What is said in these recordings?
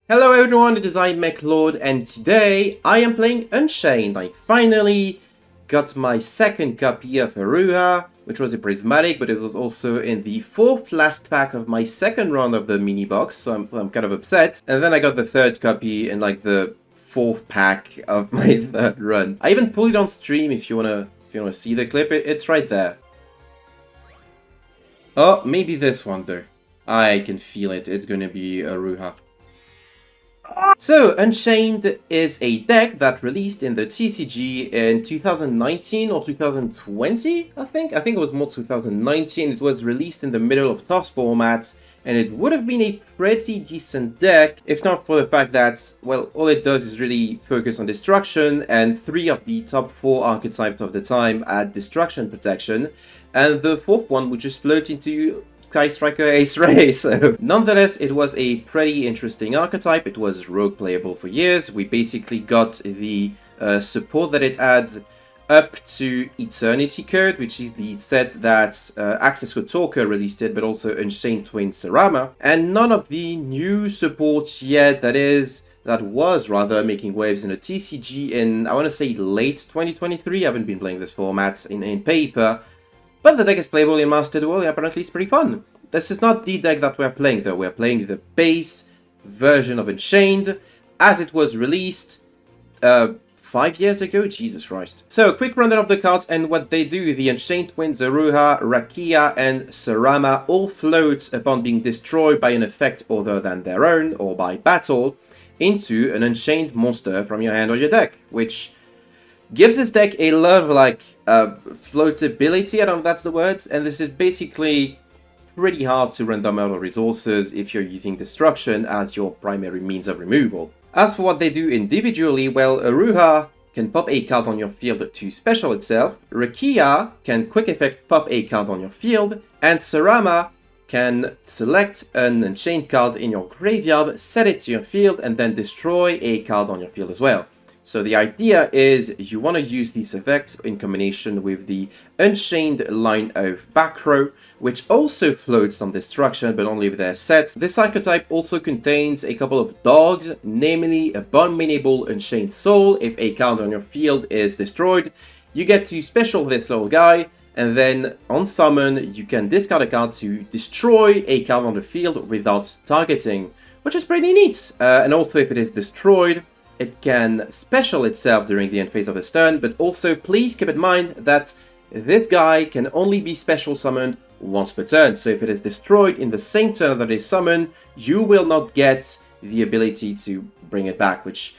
Hello everyone, it is I, MechLord, and today I am playing Unchained. I finally got my second copy of Aruha, which was a prismatic, but it was also in the fourth last pack of my second run of the mini box, so I'm kind of upset. And then I got the third copy in like the fourth pack of my third run. I even pulled it on stream if you wanna see the clip. It's right there. Oh, maybe this one though. I can feel it. It's gonna be Aruha. So, Unchained is a deck that released in the TCG in 2019 or 2020, I think. I think it was more 2019. It was released in the middle of TOS format, and it would have been a pretty decent deck, if not for the fact that, well, all it does is really focus on destruction, and 3 of the top 4 archetypes of the time had destruction protection, and the 4th one would just float into Sky Striker Ace Ray, so nonetheless it was a pretty interesting archetype. It was rogue playable for years. We basically got the support that it had up to Eternity Code, which is the set that Access Code Talker released it, but also Unchained Twin Sarama, and none of the new support yet that was rather making waves in a TCG in, I want to say, late 2023. I haven't been playing this format in paper, but the deck is playable in Master Duel, and apparently it's pretty fun. This is not the deck that we're playing though, we're playing the base version of Unchained, as it was released 5 years ago, Jesus Christ. So, quick rundown of the cards and what they do. The Unchained Twins, Aruha, Rakia, and Sarama all float upon being destroyed by an effect other than their own, or by battle, into an Unchained monster from your hand or your deck, which gives this deck a lot of, like, floatability, I don't know if that's the word, and this is basically pretty hard to random out of resources if you're using destruction as your primary means of removal. As for what they do individually, well, Aruha can pop a card on your field to special itself, Rakia can quick effect pop a card on your field, and Sarama can select an Unchained card in your graveyard, set it to your field, and then destroy a card on your field as well. So the idea is you want to use these effects in combination with the Unchained line of back row, which also floats some destruction, but only with their sets. This archetype also contains a couple of dogs, namely abominable Unchained Soul. If a card on your field is destroyed, you get to special this little guy, and then on summon, you can discard a card to destroy a card on the field without targeting, which is pretty neat. And also if it is destroyed, it can special itself during the end phase of the turn, but also please keep in mind that this guy can only be special summoned once per turn. So if it is destroyed in the same turn that it is summoned, you will not get the ability to bring it back, which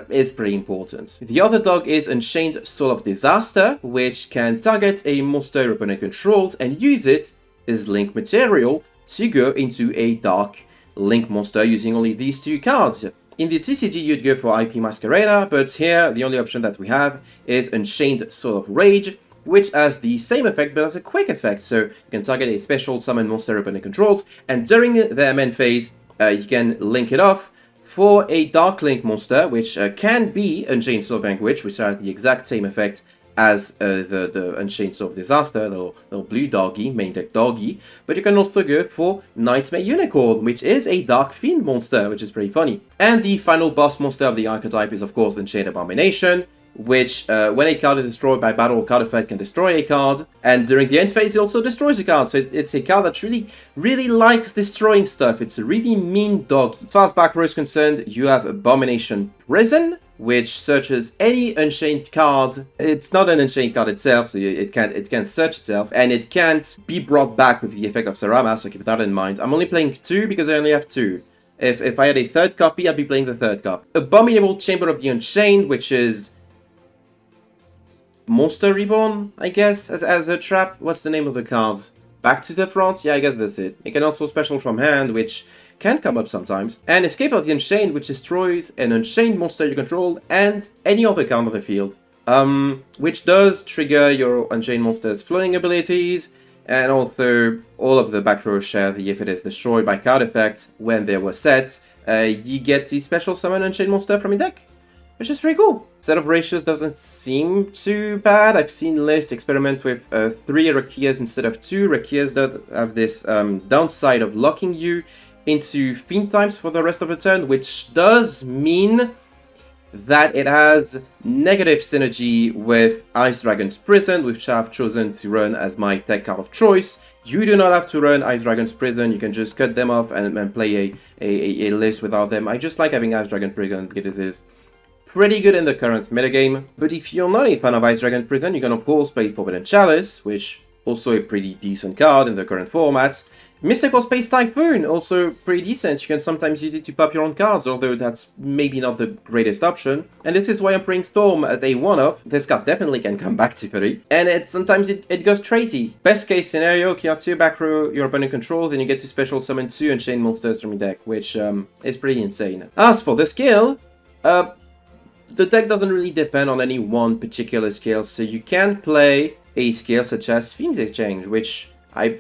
is pretty important. The other dog is Unchained Soul of Disaster, which can target a monster your opponent controls and use it as link material to go into a dark link monster using only these 2 cards. In the TCG, you'd go for IP Masquerada, but here, the only option that we have is Unchained Soul of Rage, which has the same effect, but has a quick effect. So you can target a special summon monster opponent controls, and during their main phase, you can link it off for a Dark Link monster, which can be Unchained Soul of Vanquish, which has the exact same effect as the Unchained Soul of Disaster, the little blue doggy, main deck doggy, but you can also go for Nightmare Unicorn, which is a Dark Fiend monster, which is pretty funny. And the final boss monster of the archetype is of course Unchained Abomination, which when a card is destroyed by battle or card effect can destroy a card, and during the end phase it also destroys a card, so it's a card that really likes destroying stuff. It's a really mean doggy. As far as back row is concerned, you have Abomination Prison, which searches any Unchained card. It's not an Unchained card itself, so it can't search itself, and it can't be brought back with the effect of Sarama, so keep that in mind. I'm only playing 2 because I only have 2. If I had a third copy, I'd be playing the third copy. Abominable Chamber of the Unchained, which is Monster Reborn, I guess, as a trap. What's the name of the card? Back to the Front? Yeah, I guess that's it. It can also special from hand, which can come up sometimes. And Escape of the Unchained, which destroys an Unchained monster you control and any other card on the field. Which does trigger your Unchained monster's floating abilities, and also all of the back row share the if it is destroyed by card effect when they were set, you get to special summon Unchained monster from your deck, which is pretty cool. Set of ratios doesn't seem too bad. I've seen lists experiment with 3 Rakias instead of 2. Rakias that have this downside of locking you into Fiend types for the rest of the turn, which does mean that it has negative synergy with Ice Dragon's Prison, which I've chosen to run as my deck card of choice. You do not have to run Ice Dragon's Prison, you can just cut them off and play a list without them. I just like having Ice Dragon Prison because it is pretty good in the current metagame. But if you're not a fan of Ice Dragon Prison, you can of course play Forbidden Chalice, which also a pretty decent card in the current format. Mystical Space Typhoon, also pretty decent. You can sometimes use it to pop your own cards, although that's maybe not the greatest option. And this is why I'm playing Storm as a one-off. This card definitely can come back to 3. And sometimes it goes crazy. Best case scenario, clear 2 back row your opponent controls, and you get to special summon 2 Unchained monsters from your deck, which is pretty insane. As for the skill, the deck doesn't really depend on any one particular skill, so you can play a skill such as Fiend's Exchange, which I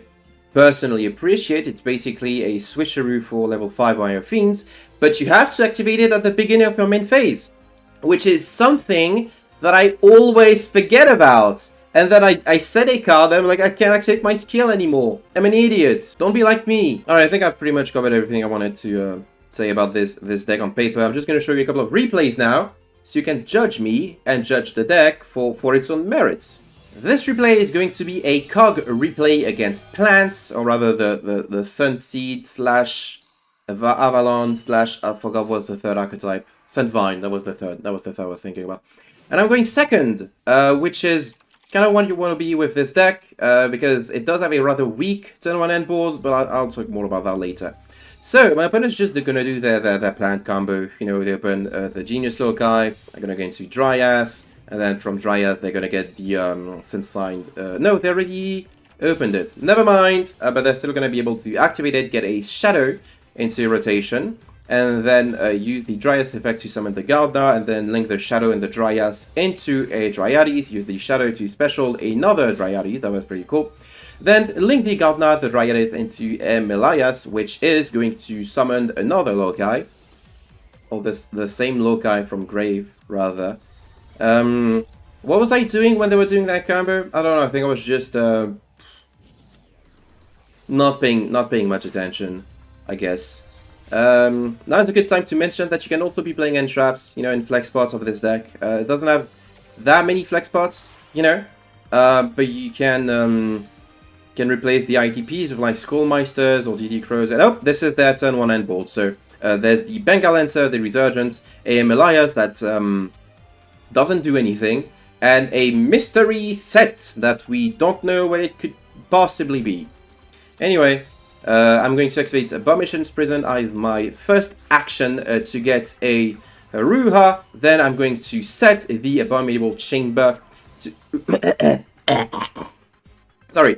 personally appreciate. It's basically a switcheroo for level 5 Iron Fiends, but you have to activate it at the beginning of your main phase, which is something that I always forget about. And then I set a card, and I'm like, I can't activate my skill anymore. I'm an idiot. Don't be like me. Alright, I think I've pretty much covered everything I wanted to say about this deck on paper. I'm just going to show you a couple of replays now, so you can judge me and judge the deck for its own merits. This replay is going to be a cog replay against plants, or rather the Sunseed slash Avalon slash, I forgot what's the third archetype. Sunvine, that was the third I was thinking about. And I'm going second, which is kind of what you want to be with this deck, because it does have a rather weak turn 1 end board, but I'll talk more about that later. So, my opponent's just going to do their plant combo. You know, they open the Genius Loci, they're going to go into Dryas, and then from Dryas, they're going to get the Sunsign. No, they already opened it. Never mind, but they're still going to be able to activate it, get a Shadow into rotation, and then use the Dryas effect to summon the Gardener, and then link the Shadow and the Dryas into a Dryades, use the Shadow to special another Dryades. That was pretty cool. Then link the Gardener, the Dryades, into a Melias, which is going to summon another Loci, or the same Loci from Grave, rather. What was I doing when they were doing that combo? I don't know, I think I was just not paying much attention, I guess. Now is a good time to mention that you can also be playing end traps, you know, in flex spots of this deck. It doesn't have that many flex spots, you know, but you can replace the ITPs with like Skullmeisters or DD Crows. And oh, this is their turn 1 end board. So there's the Bengal Lancer, the Resurgence, a Melias that doesn't do anything, and a mystery set that we don't know what it could possibly be. Anyway, I'm going to activate Abomination's Prison as my first action to get a Ruha. Then I'm going to set the Abominable Chamber to... Sorry.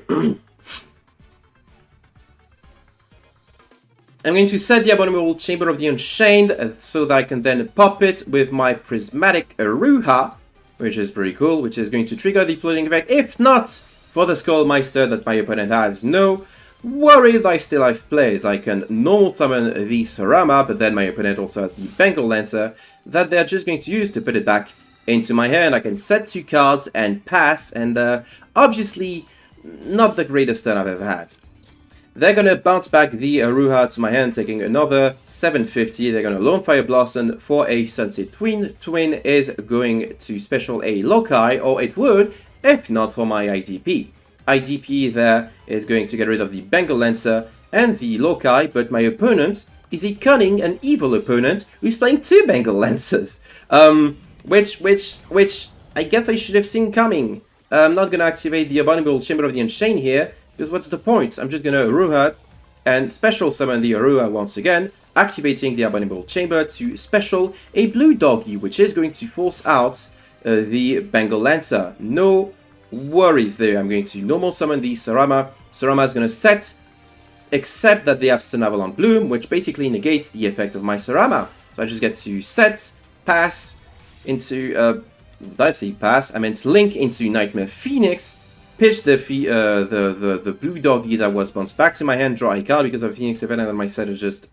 I'm going to set the Abominable Chamber of the Unchained so that I can then pop it with my Prismatic Ruha, which is pretty cool, which is going to trigger the floating effect. If not for the Skullmeister that my opponent has, no worries, I still have plays. I can normal summon the Sarama, but then my opponent also has the Bengal Lancer that they're just going to use to put it back into my hand. I can set 2 cards and pass, and obviously not the greatest turn I've ever had. They're going to bounce back the Aruha to my hand, taking another 750. They're going to Lone Fire Blossom for a Sunset Twin. Twin is going to special a Loci, or it would, if not for my IDP. IDP there is going to get rid of the Bengal Lancer and the Loci, but my opponent is a cunning and evil opponent who's playing 2 Bengal Lancers. Which I guess I should have seen coming. I'm not going to activate the Abominable Chamber of the Unchained here, because what's the point? I'm just going to Aruha and special summon the Aruha once again, activating the Abominable Chamber to special a Blue Doggy, which is going to force out the Bengal Lancer. No worries there. I'm going to normal summon the Sarama. Sarama is going to set, except that they have Sun Avalon Bloom, which basically negates the effect of my Sarama. So I just get to set, pass into, did I say pass? I meant link into Nightmare Phoenix, pitch the Blue Doggy that was bounced back to my hand, draw a card because of Phoenix event, and then my set is just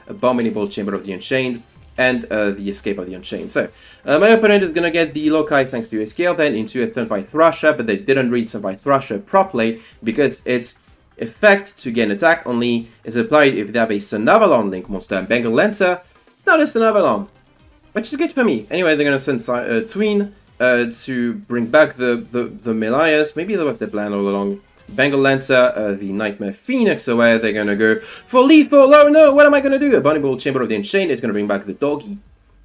Abominable Chamber of the Unchained and the Escape of the Unchained. So my opponent is going to get the Loci thanks to a scale then into a Thorn by Thrasher, but they didn't read Thorn by Thrasher properly because it effect to gain attack only is applied if they have a Sun Avalon link monster. And Bengal Lancer, it's not a Sun Avalon, which is good for me. Anyway, they're gonna send Tween to bring back the Melias. Maybe that was the plan all along. Bengal Lancer, the Nightmare Phoenix away. They're gonna go for lethal. Oh no, what am I gonna do? Abominable Chamber of the Unchained is gonna bring back the doggy.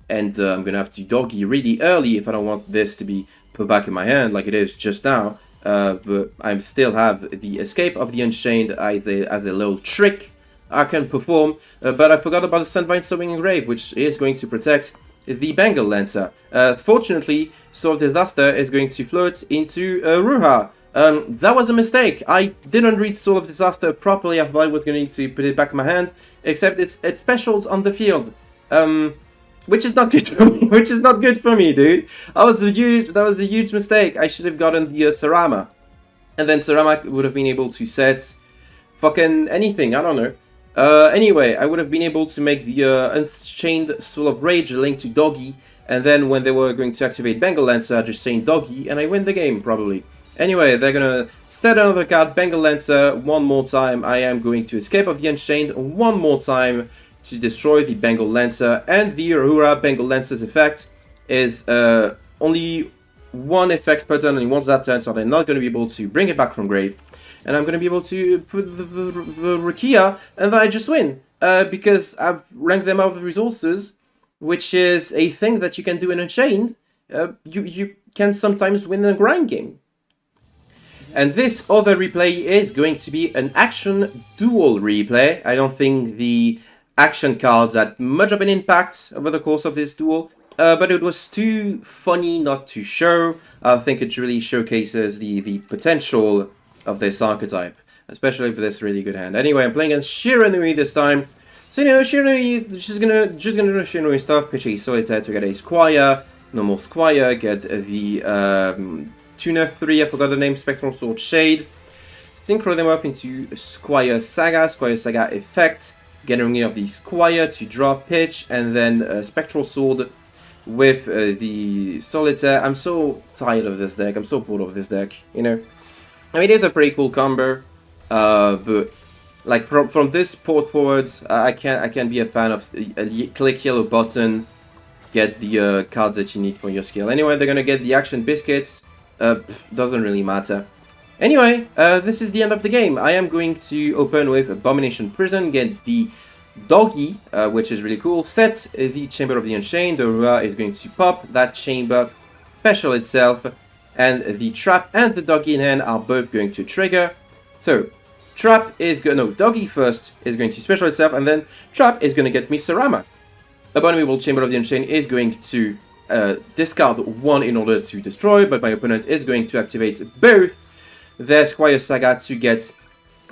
And I'm gonna have to doggy really early if I don't want this to be put back in my hand like it is just now. But I still have the Escape of the Unchained as a little trick I can perform. But I forgot about the Sandvine Sowing Engrave, which is going to protect the Bengal Lancer. Fortunately, Sword of Disaster is going to float into Ruha. That was a mistake. I didn't read Sword of Disaster properly. I thought I was going to put it back in my hand, except it's specials on the field. Which is not good for me. Which is not good for me, dude. That was a huge mistake. I should have gotten the Sarama, and then Sarama would have been able to set fucking anything. I don't know. Anyway, I would have been able to make the Unchained Soul of Rage link to Doggy, and then when they were going to activate Bengal Lancer, I just saying Doggy, and I win the game probably. Anyway, they're gonna set another card, Bengal Lancer, one more time. I am going to Escape of the Unchained one more time to destroy the Bengal Lancer, and the Ahura Bengal Lancer's effect is only one effect per turn, only once that turn, so they're not going to be able to bring it back from grave. And I'm going to be able to put the Rakia, and then I just win, because I've ranked them out of resources, which is a thing that you can do in Unchained. You can sometimes win a grind game. And this other replay is going to be an action duel replay. I don't think the action cards had much of an impact over the course of this duel, but it was too funny not to show. I think it really showcases the potential of this archetype, especially for this really good hand. Anyway, I'm playing against Shiranui this time. So, you know, Shiranui, she's gonna do Shiranui stuff, pitch a Solitaire to get a Squire, normal Squire, get the Tuner 3, I forgot the name, Spectral Sword Shade, synchro them up into Squire Saga effect, getting rid of the Squire to draw pitch, and then Spectral Sword with the Solitaire. I'm so tired of this deck, I'm so bored of this deck, you know. I mean, it is a pretty cool combo, but like from this port forwards, I can't be a fan of click yellow button, get the cards that you need for your skill. Anyway, they're gonna get the action biscuits, doesn't really matter. Anyway, this is the end of the game. I am going to open with Abomination Prison, get the Doggy, which is really cool, set the Chamber of the Unchained. The Rua is going to pop that chamber, special itself, and the Trap and the Doggy in hand are both going to trigger. So, Trap is going, no, Doggy first is going to special itself, and then Trap is going to get me Sarama. Abominable Chamber of the Unchained is going to discard one in order to destroy, but my opponent is going to activate both their Squire Saga to get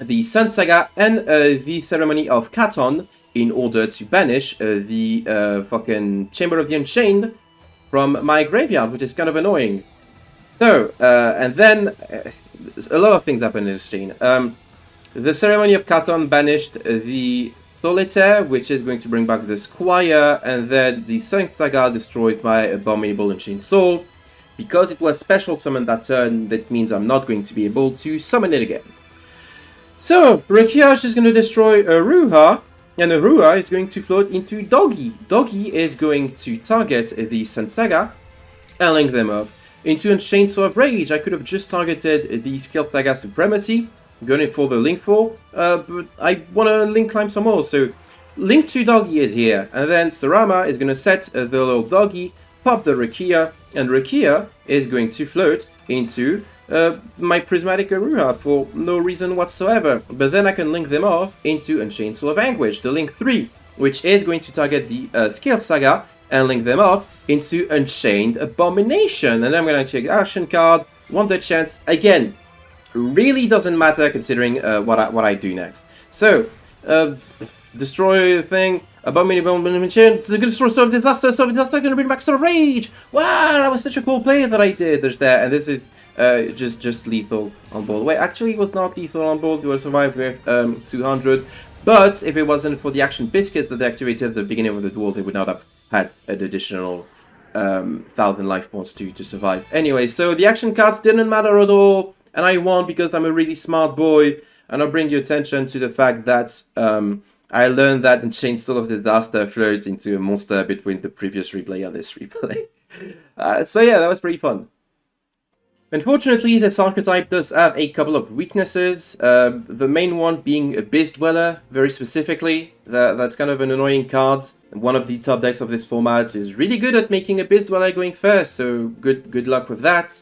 the Sun Saga and the Ceremony of Katon in order to banish the fucking Chamber of the Unchained from my graveyard, which is kind of annoying. So, and then a lot of things happen in this scene. The Ceremony of Katon banished the Solitaire, which is going to bring back the Squire, and then the Sun Saga destroys my Abominable Unchained Soul. Because it was special summoned that turn, that means I'm not going to be able to summon it again. So, Rakia is just going to destroy Aruha, and Aruha is going to float into Doggy. Doggy is going to target the Sun Saga and link them off into Unchained Sword of Rage. I could have just targeted the Skill Saga Supremacy, going for the Link 4, but I want to Link climb some more, so Link to Doggy is here, and then Sarama is going to set the little Doggy, pop the Rakia, and Rakia is going to float into my Prismatic Aruha for no reason whatsoever, but then I can link them off into Unchained Soul of Anguish, the Link 3, which is going to target the Skill Saga and link them off into Unchained Abomination, and I'm going to take action card, Wonder Chance, again, really doesn't matter considering what I do next. So, destroy the thing, Abominable Unchained, it's a good Sword of Disaster, gonna bring back Sword of Rage! Wow, that was such a cool play that I did, there's that, and this is just lethal on board. Wait, actually it was not lethal on board, we would survive with 200, but if it wasn't for the action biscuits that they activated at the beginning of the duel, they would not have had an additional 1000 life points to survive. Anyway, so the action cards didn't matter at all, and I won because I'm a really smart boy. and I'll bring your attention to the fact that I learned that Unchained Soul of Disaster floats into a monster between the previous replay and this replay. So yeah, that was pretty fun. Unfortunately, this archetype does have a couple of weaknesses, the main one being Abyss Dweller, very specifically. That's kind of an annoying card. One of the top decks of this format is really good at making Abyss Dweller going first, so good luck with that.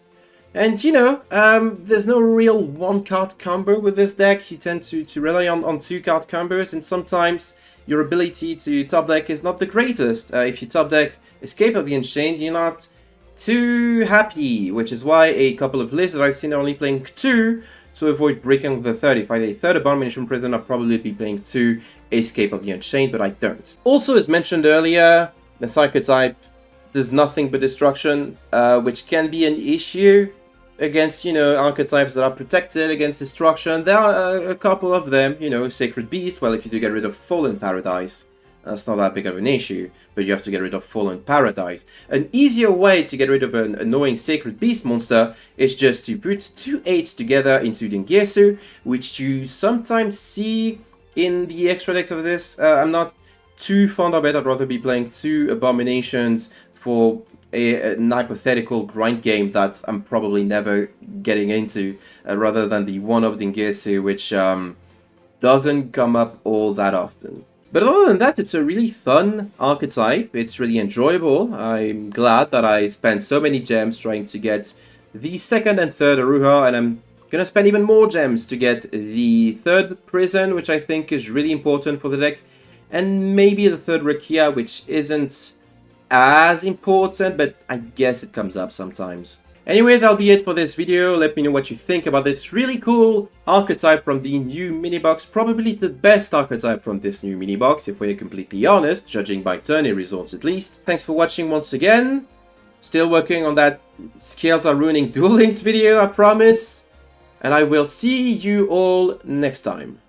And you know, there's no real one-card combo with this deck. You tend to rely on two-card combos, and sometimes your ability to top deck is not the greatest. If you top deck Escape of the Unchained, you're not too happy, which is why a couple of lists that I've seen are only playing 2 to avoid breaking the third. If I had a third Abomination Prison, I'd probably be playing 2 Escape of the Unchained, but I don't. Also, as mentioned earlier, this archetype does nothing but destruction, which can be an issue against, you know, archetypes that are protected against destruction. There are a couple of them, you know, Sacred Beast. Well, if you do get rid of Fallen Paradise, that's not that big of an issue, but you have to get rid of Fallen Paradise. An easier way to get rid of an annoying Sacred Beast monster is just to put 2 8s together into Dengetsu, which you sometimes see in the extra decks of this. I'm not too fond of it. I'd rather be playing 2 Abominations for an hypothetical grind game that I'm probably never getting into, rather than the one of Dengetsu, which doesn't come up all that often. But other than that, it's a really fun archetype. It's really enjoyable. I'm glad that I spent so many gems trying to get the second and third Aruha, and I'm gonna spend even more gems to get the third Prison, which I think is really important for the deck, and maybe the third Rakia, which isn't as important, but I guess it comes up sometimes. Anyway, that'll be it for this video. Let me know what you think about this really cool archetype from the new mini-box. Probably the best archetype from this new mini-box, if we're completely honest, judging by tourney results at least. Thanks for watching once again. Still working on that Scales Are Ruining Duel Links video, I promise. And I will see you all next time.